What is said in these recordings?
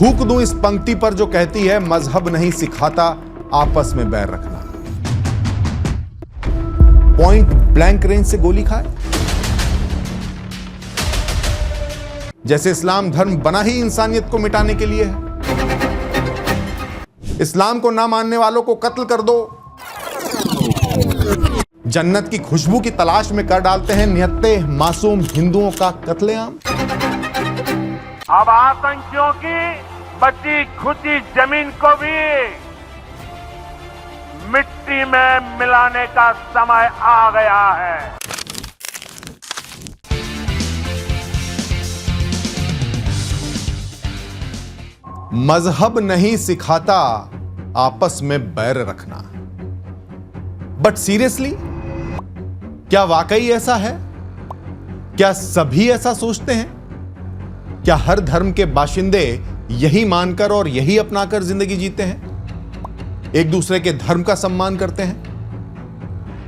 थूक दूं इस पंक्ति पर जो कहती है मजहब नहीं सिखाता आपस में बैर रखना। पॉइंट ब्लैंक रेंज से गोली खाए। जैसे इस्लाम धर्म बना ही इंसानियत को मिटाने के लिए है। इस्लाम को ना मानने वालों को कत्ल कर दो। जन्नत की खुशबू की तलाश में कर डालते हैं निहत्थे मासूम हिंदुओं का कत्लेआम। अब आतंकियों की बची खुची जमीन को भी मिट्टी में मिलाने का समय आ गया है। मजहब नहीं सिखाता आपस में बैर रखना। बट सीरियसली, क्या वाकई ऐसा है? क्या सभी ऐसा सोचते हैं? क्या हर धर्म के बाशिंदे यही मानकर और यही अपनाकर जिंदगी जीते हैं? एक दूसरे के धर्म का सम्मान करते हैं?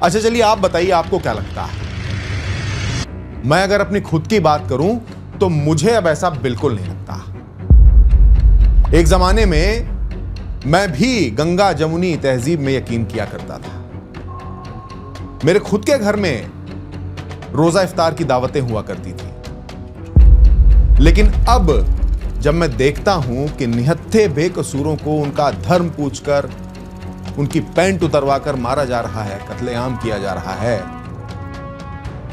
अच्छा चलिए आप बताइए, आपको क्या लगता है? मैं अगर अपनी खुद की बात करूं तो मुझे अब ऐसा बिल्कुल नहीं लगता। एक जमाने में मैं भी गंगा जमुनी तहजीब में यकीन किया करता था। मेरे खुद के घर में रोजा इफ्तार की दावतें हुआ करती थी। लेकिन अब जब मैं देखता हूं कि निहत्थे बेकसूरों को उनका धर्म पूछकर उनकी पैंट उतरवाकर मारा जा रहा है, कत्लेआम किया जा रहा है,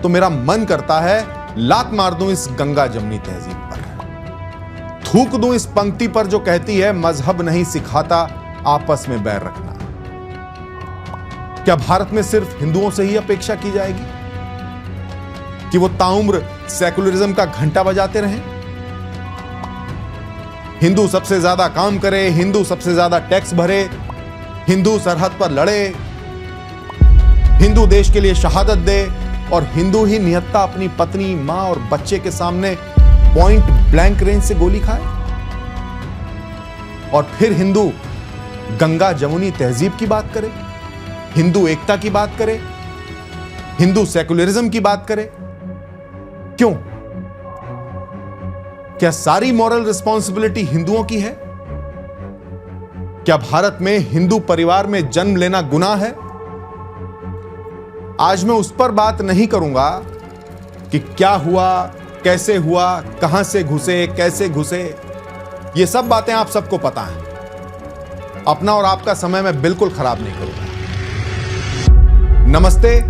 तो मेरा मन करता है लात मार दूं इस गंगा जमुनी तहजीब पर, थूक दूं इस पंक्ति पर जो कहती है मजहब नहीं सिखाता आपस में बैर रखना। क्या भारत में सिर्फ हिंदुओं से ही अपेक्षा की जाएगी कि वो ताउम्र सेकुलरिज्म का घंटा बजाते रहें? हिंदू सबसे ज्यादा काम करे, हिंदू सबसे ज्यादा टैक्स भरे, हिंदू सरहद पर लड़े, हिंदू देश के लिए शहादत दे और हिंदू ही निहत्था अपनी पत्नी, मां और बच्चे के सामने पॉइंट ब्लैंक रेंज से गोली खाए? और फिर हिंदू गंगा जमुनी तहजीब की बात करे, हिंदू एकता की बात करे, हिंदू सेकुलरिज्म की बात करे? क्यों? क्या सारी मॉरल रिस्पॉन्सिबिलिटी हिंदुओं की है? क्या भारत में हिंदू परिवार में जन्म लेना गुनाह है? आज मैं उस पर बात नहीं करूंगा कि क्या हुआ, कैसे हुआ, कहां से घुसे, कैसे घुसे। ये सब बातें आप सबको पता हैं। अपना और आपका समय मैं बिल्कुल खराब नहीं करूंगा। नमस्ते,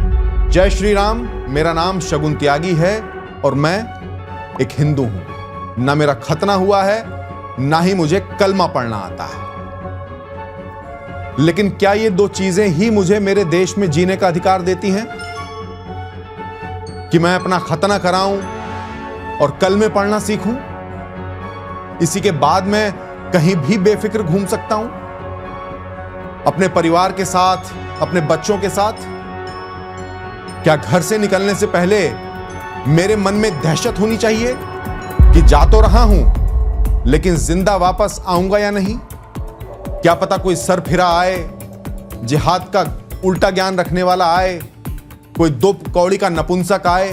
जय श्री राम। मेरा नाम शगुन त्यागी है और मैं एक हिंदू हूं। ना मेरा खतना हुआ है, ना ही मुझे कलमा पढ़ना आता है। लेकिन क्या ये दो चीजें ही मुझे मेरे देश में जीने का अधिकार देती हैं कि मैं अपना खतना कराऊं और कलमे पढ़ना सीखूं? इसी के बाद मैं कहीं भी बेफिक्र घूम सकता हूं अपने परिवार के साथ, अपने बच्चों के साथ? क्या घर से निकलने से पहले मेरे मन में दहशत होनी चाहिए कि जा तो रहा हूं लेकिन जिंदा वापस आऊंगा या नहीं? क्या पता कोई सरफिरा आए, जिहाद का उल्टा ज्ञान रखने वाला आए, कोई दो कौड़ी का नपुंसक आए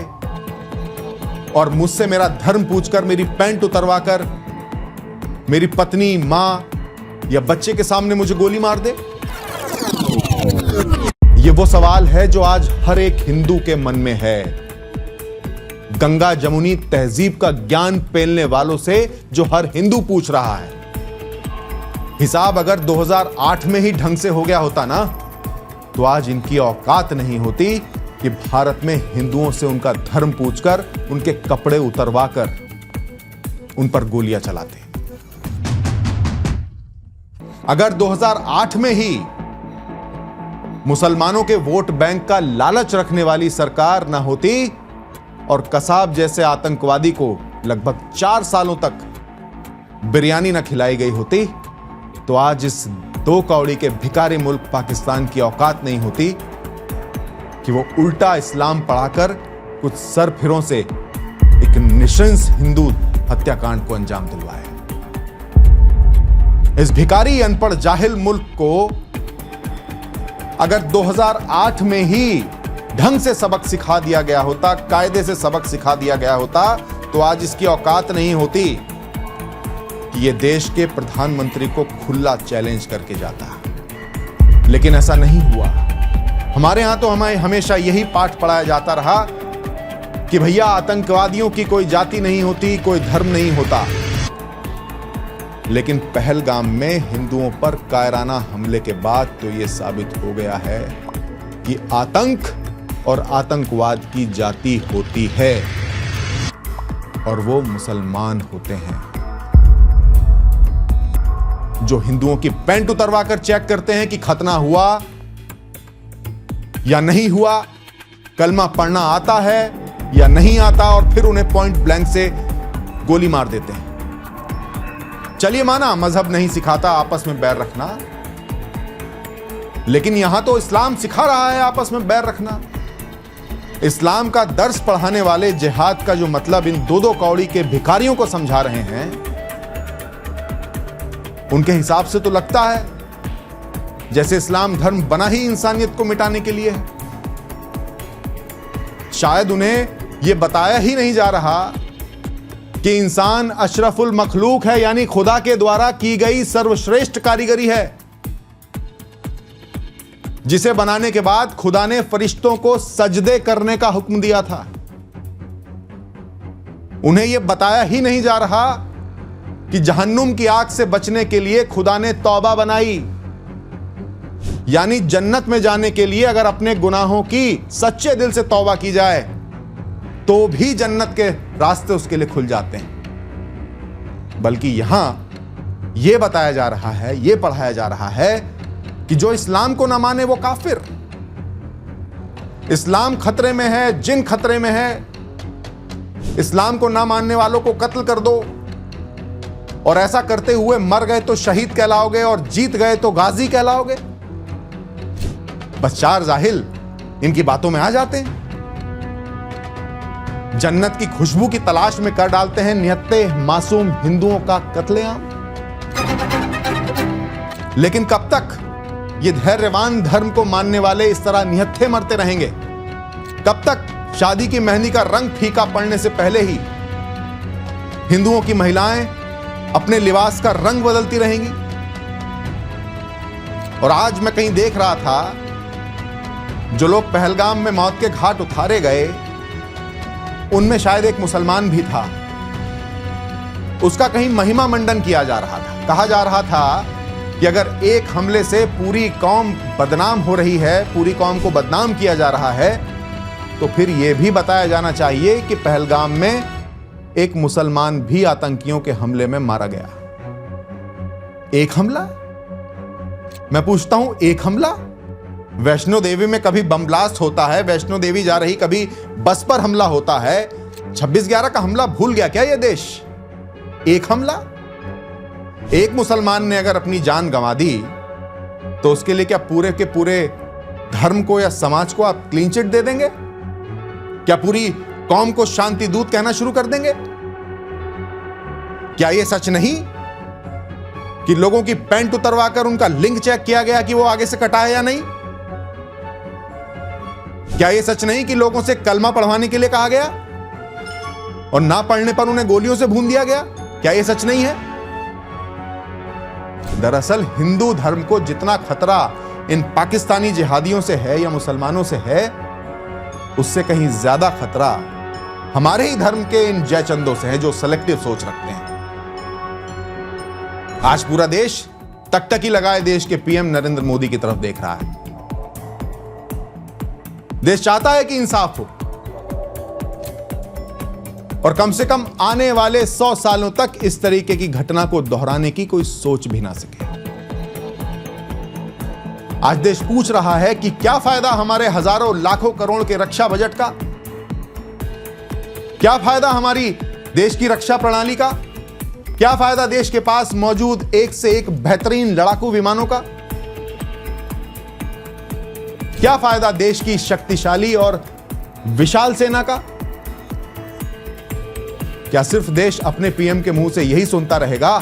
और मुझसे मेरा धर्म पूछकर मेरी पैंट उतरवाकर मेरी पत्नी, मां या बच्चे के सामने मुझे गोली मार दे? ये वो सवाल है जो आज हर एक हिंदू के मन में है। गंगा जमुनी तहजीब का ज्ञान पेलने वालों से जो हर हिंदू पूछ रहा है। हिसाब अगर 2008 में ही ढंग से हो गया होता ना, तो आज इनकी औकात नहीं होती कि भारत में हिंदुओं से उनका धर्म पूछकर उनके कपड़े उतरवाकर उन पर गोलियां चलाते। अगर 2008 में ही मुसलमानों के वोट बैंक का लालच रखने वाली सरकार ना होती और कसाब जैसे आतंकवादी को लगभग 4 सालों तक बिरयानी ना खिलाई गई होती, तो आज इस दो कौड़ी के भिखारी मुल्क पाकिस्तान की औकात नहीं होती कि वो उल्टा इस्लाम पढ़ाकर कुछ सरफिरों से एक निशंस हिंदू हत्याकांड को अंजाम दिलवाए। इस भिखारी अनपढ़ जाहिल मुल्क को अगर 2008 में ही ढंग से सबक सिखा दिया गया होता, कायदे से सबक सिखा दिया गया होता, तो आज इसकी औकात नहीं होती कि यह देश के प्रधानमंत्री को खुला चैलेंज करके जाता, लेकिन ऐसा नहीं हुआ। हमारे यहां तो हमें हमेशा यही पाठ पढ़ाया जाता रहा कि भैया आतंकवादियों की कोई जाति नहीं होती, कोई धर्म नहीं होता। लेकिन पहलगाम में हिंदुओं पर कायराना हमले के बाद तो यह साबित हो गया है कि आतंक और आतंकवाद की जाति होती है और वो मुसलमान होते हैं, जो हिंदुओं की पैंट उतरवा कर चेक करते हैं कि खतना हुआ या नहीं हुआ, कलमा पढ़ना आता है या नहीं आता, और फिर उन्हें पॉइंट ब्लैंक से गोली मार देते हैं। चलिए माना मजहब नहीं सिखाता आपस में बैर रखना, लेकिन यहां तो इस्लाम सिखा रहा है आपस में बैर रखना। इस्लाम का दर्स पढ़ाने वाले जिहाद का जो मतलब इन दो कौड़ी के भिखारियों को समझा रहे हैं, उनके हिसाब से तो लगता है जैसे इस्लाम धर्म बना ही इंसानियत को मिटाने के लिए है। शायद उन्हें यह बताया ही नहीं जा रहा कि इंसान अशरफुल मखलूक है, यानी खुदा के द्वारा की गई सर्वश्रेष्ठ कारीगरी है, जिसे बनाने के बाद खुदा ने फरिश्तों को सजदे करने का हुक्म दिया था। उन्हें यह बताया ही नहीं जा रहा कि जहन्नुम की आग से बचने के लिए खुदा ने तौबा बनाई, यानी जन्नत में जाने के लिए अगर अपने गुनाहों की सच्चे दिल से तौबा की जाए तो भी जन्नत के रास्ते उसके लिए खुल जाते हैं। बल्कि यहां यह बताया जा रहा है, यह पढ़ाया जा रहा है कि जो इस्लाम को ना माने वो काफिर। इस्लाम खतरे में है, जिन खतरे में है। इस्लाम को ना मानने वालों को कत्ल कर दो, और ऐसा करते हुए मर गए तो शहीद कहलाओगे और जीत गए तो गाजी कहलाओगे। बस चार जाहिल इनकी बातों में आ जाते हैं, जन्नत की खुशबू की तलाश में कर डालते हैं निहत्ते मासूम हिंदुओं का कत्लेआम। लेकिन कब तक ये धैर्यवान धर्म को मानने वाले इस तरह निहत्थे मरते रहेंगे? कब तक शादी की मेहंदी का रंग फीका पड़ने से पहले ही हिंदुओं की महिलाएं अपने लिबास का रंग बदलती रहेंगी? और आज मैं कहीं देख रहा था, जो लोग पहलगाम में मौत के घाट उतारे गए उनमें शायद एक मुसलमान भी था। उसका कहीं महिमा मंडन किया जा रहा था। कहा जा रहा था कि अगर एक हमले से पूरी कौम बदनाम हो रही है, पूरी कौम को बदनाम किया जा रहा है, तो फिर यह भी बताया जाना चाहिए कि पहलगाम में एक मुसलमान भी आतंकियों के हमले में मारा गया। एक हमला? मैं पूछता हूं, एक हमला? वैष्णो देवी में कभी बम ब्लास्ट होता है, वैष्णो देवी जा रही कभी बस पर हमला होता है। 26/11 का हमला भूल गया क्या यह देश? एक हमला? एक मुसलमान ने अगर अपनी जान गंवा दी तो उसके लिए क्या पूरे के पूरे धर्म को या समाज को आप क्लीन चिट दे देंगे? क्या पूरी कौम को शांति दूत कहना शुरू कर देंगे? क्या यह सच नहीं कि लोगों की पैंट उतरवाकर उनका लिंग चेक किया गया कि वो आगे से कटा है या नहीं? क्या यह सच नहीं कि लोगों से कलमा पढ़वाने के लिए कहा गया और ना पढ़ने पर उन्हें गोलियों से भून दिया गया? क्या यह सच नहीं है? दरअसल हिंदू धर्म को जितना खतरा इन पाकिस्तानी जिहादियों से है या मुसलमानों से है, उससे कहीं ज्यादा खतरा हमारे ही धर्म के इन जयचंदों से है, जो सेलेक्टिव सोच रखते हैं। आज पूरा देश टकटकी लगाए देश के पीएम नरेंद्र मोदी की तरफ देख रहा है। देश चाहता है कि इंसाफ हो और कम से कम आने वाले 100 सालों तक इस तरीके की घटना को दोहराने की कोई सोच भी ना सके। आज देश पूछ रहा है कि क्या फायदा हमारे हजारों लाखों करोड़ के रक्षा बजट का? क्या फायदा हमारी देश की रक्षा प्रणाली का? क्या फायदा देश के पास मौजूद एक से एक बेहतरीन लड़ाकू विमानों का? क्या फायदा देश की शक्तिशाली और विशाल सेना का? क्या सिर्फ देश अपने पीएम के मुंह से यही सुनता रहेगा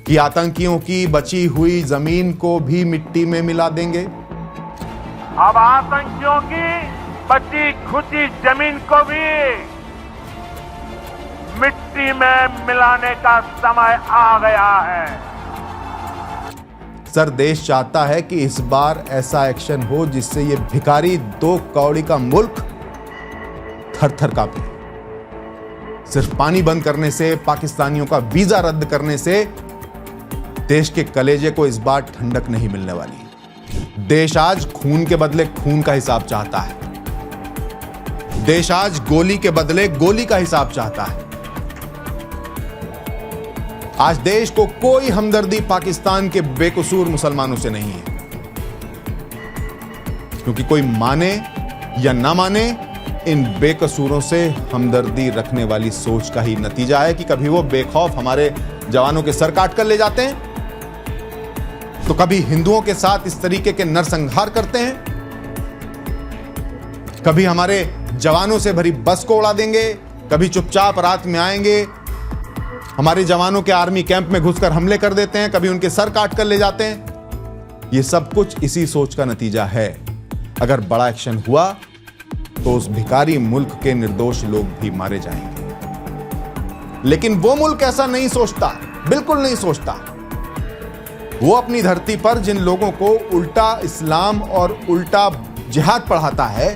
कि आतंकियों की बची हुई जमीन को भी मिट्टी में मिला देंगे? अब आतंकियों की बची खुची जमीन को भी मिट्टी में मिलाने का समय आ गया है। सर, देश चाहता है कि इस बार ऐसा एक्शन हो जिससे ये भिखारी 2 कौड़ी का मुल्क थर-थर कांपे। सिर्फ पानी बंद करने से, पाकिस्तानियों का वीजा रद्द करने से देश के कलेजे को इस बार ठंडक नहीं मिलने वाली। देश आज खून के बदले खून का हिसाब चाहता है। देश आज गोली के बदले गोली का हिसाब चाहता है। आज देश को कोई हमदर्दी पाकिस्तान के बेकसूर मुसलमानों से नहीं है, क्योंकि कोई माने या ना माने, इन बेकसूरों से हमदर्दी रखने वाली सोच का ही नतीजा है कि कभी वो बेखौफ हमारे जवानों के सर काट कर ले जाते हैं, तो कभी हिंदुओं के साथ इस तरीके के नरसंहार करते हैं, कभी हमारे जवानों से भरी बस को उड़ा देंगे, कभी चुपचाप रात में आएंगे, हमारे जवानों के आर्मी कैंप में घुसकर हमले कर देते हैं, कभी उनके सर काट कर ले जाते हैं। यह सब कुछ इसी सोच का नतीजा है। अगर बड़ा एक्शन हुआ तो उस भिखारी मुल्क के निर्दोष लोग भी मारे जाएंगे। लेकिन वो मुल्क ऐसा नहीं सोचता, बिल्कुल नहीं सोचता। वो अपनी धरती पर जिन लोगों को उल्टा इस्लाम और उल्टा जिहाद पढ़ाता है,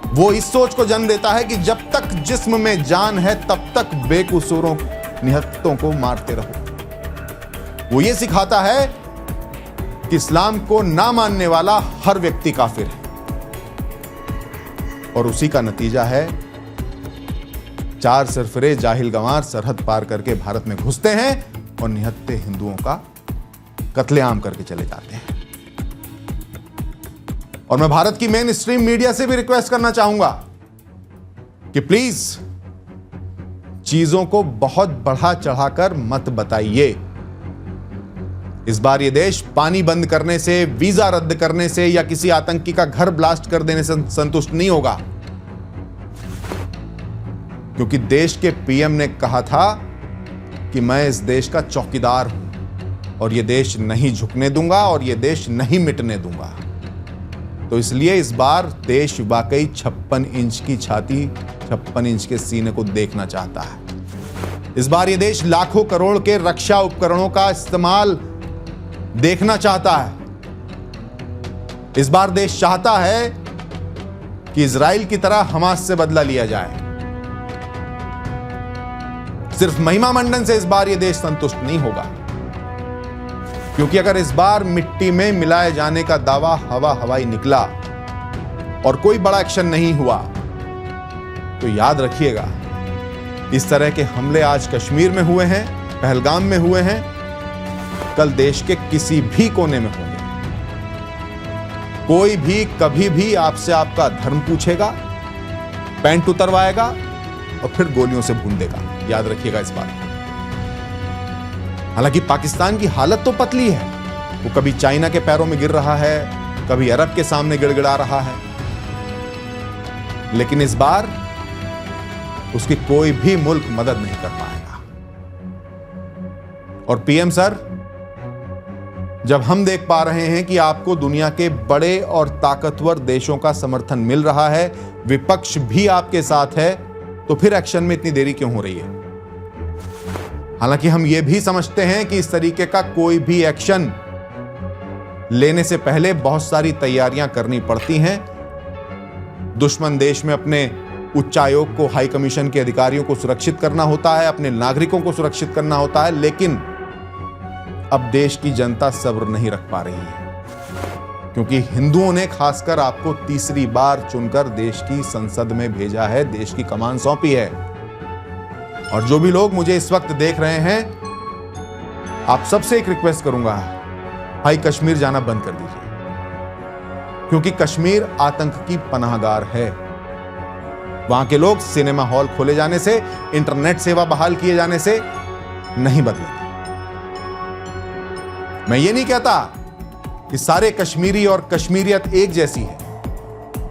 वो इस सोच को जन्म देता है कि जब तक जिस्म में जान है तब तक बेकसूरों निहत्तों को मारते रहो। वो ये सिखाता है कि इस्लाम को ना मानने वाला हर व्यक्ति काफिर है, और उसी का नतीजा है 4 सरफरे जाहिल गंवार सरहद पार करके भारत में घुसते हैं और निहत्ते हिंदुओं का कत्लेआम करके चले जाते हैं। और मैं भारत की मेन स्ट्रीम मीडिया से भी रिक्वेस्ट करना चाहूंगा कि प्लीज चीजों को बहुत बढ़ा चढ़ाकर मत बताइए। इस बार यह देश पानी बंद करने से, वीजा रद्द करने से या किसी आतंकी का घर ब्लास्ट कर देने से संतुष्ट नहीं होगा, क्योंकि देश के पीएम ने कहा था कि मैं इस देश का चौकीदार हूं और यह देश नहीं झुकने दूंगा और यह देश नहीं मिटने दूंगा। तो इसलिए इस बार देश वाकई 56 इंच की छाती, 56 इंच के सीने को देखना चाहता है। इस बार यह देश लाखों करोड़ के रक्षा उपकरणों का इस्तेमाल देखना चाहता है। इस बार देश चाहता है कि इजराइल की तरह हमास से बदला लिया जाए। सिर्फ महिमा मंडन से इस बार यह देश संतुष्ट नहीं होगा, क्योंकि अगर इस बार मिट्टी में मिलाए जाने का दावा हवा हवाई निकला और कोई बड़ा एक्शन नहीं हुआ, तो याद रखिएगा, इस तरह के हमले आज कश्मीर में हुए हैं, पहलगाम में हुए हैं, कल देश के किसी भी कोने में होंगे। कोई भी कभी भी आपसे आपका धर्म पूछेगा, पैंट उतरवाएगा और फिर गोलियों से भून देगा। याद रखिएगा इस बात। हालांकि पाकिस्तान की हालत तो पतली है, वो कभी चाइना के पैरों में गिर रहा है, कभी अरब के सामने गिड़गिड़ा रहा है, लेकिन इस बार उसकी कोई भी मुल्क मदद नहीं कर पाएगा। और पीएम सर, जब हम देख पा रहे हैं कि आपको दुनिया के बड़े और ताकतवर देशों का समर्थन मिल रहा है, विपक्ष भी आपके साथ है, तो फिर एक्शन में इतनी देरी क्यों हो रही है? हालांकि हम यह भी समझते हैं कि इस तरीके का कोई भी एक्शन लेने से पहले बहुत सारी तैयारियां करनी पड़ती हैं। दुश्मन देश में अपने उच्चायोग को, हाई कमीशन के अधिकारियों को सुरक्षित करना होता है, अपने नागरिकों को सुरक्षित करना होता है, लेकिन अब देश की जनता सब्र नहीं रख पा रही है, क्योंकि हिंदुओं ने खासकर आपको तीसरी बार चुनकर देश की संसद में भेजा है, देश की कमान सौंपी है। और जो भी लोग मुझे इस वक्त देख रहे हैं, आप सबसे एक रिक्वेस्ट करूंगा, भाई कश्मीर जाना बंद कर दीजिए, क्योंकि कश्मीर आतंक की पनाहगार है। वहां के लोग सिनेमा हॉल खोले जाने से, इंटरनेट सेवा बहाल किए जाने से नहीं बदलेंगे। मैं ये नहीं कहता कि सारे कश्मीरी और कश्मीरियत एक जैसी है,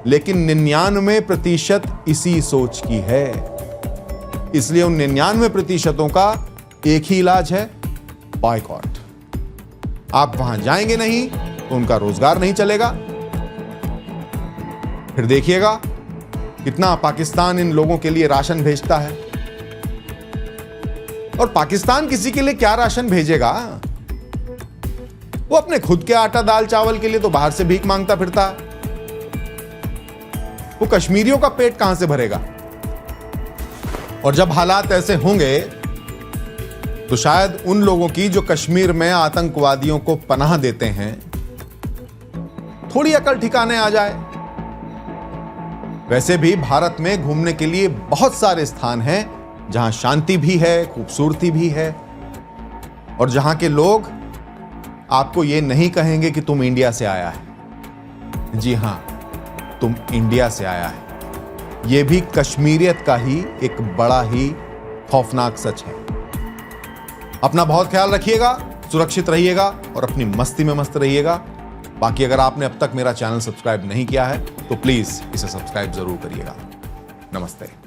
लेकिन 99% इसी सोच की है। इसलिए उन 99% का एक ही इलाज है, बॉयकॉट। आप वहां जाएंगे नहीं तो उनका रोजगार नहीं चलेगा। फिर देखिएगा कितना पाकिस्तान इन लोगों के लिए राशन भेजता है, और पाकिस्तान किसी के लिए क्या राशन भेजेगा? वो अपने खुद के आटा दाल चावल के लिए तो बाहर से भीख मांगता फिरता। वो कश्मीरियों का पेट कहां से भरेगा? और जब हालात ऐसे होंगे तो शायद उन लोगों की जो कश्मीर में आतंकवादियों को पनाह देते हैं थोड़ी अकल ठिकाने आ जाए। वैसे भी भारत में घूमने के लिए बहुत सारे स्थान हैं जहां शांति भी है, खूबसूरती भी है, और जहां के लोग आपको यह नहीं कहेंगे कि तुम इंडिया से आया है। जी हां, तुम इंडिया से आया है। यह भी कश्मीरियत का ही एक बड़ा ही खौफनाक सच है। अपना बहुत ख्याल रखिएगा, सुरक्षित रहिएगा और अपनी मस्ती में मस्त रहिएगा। बाकी अगर आपने अब तक मेरा चैनल सब्सक्राइब नहीं किया है तो प्लीज इसे सब्सक्राइब जरूर करिएगा। नमस्ते।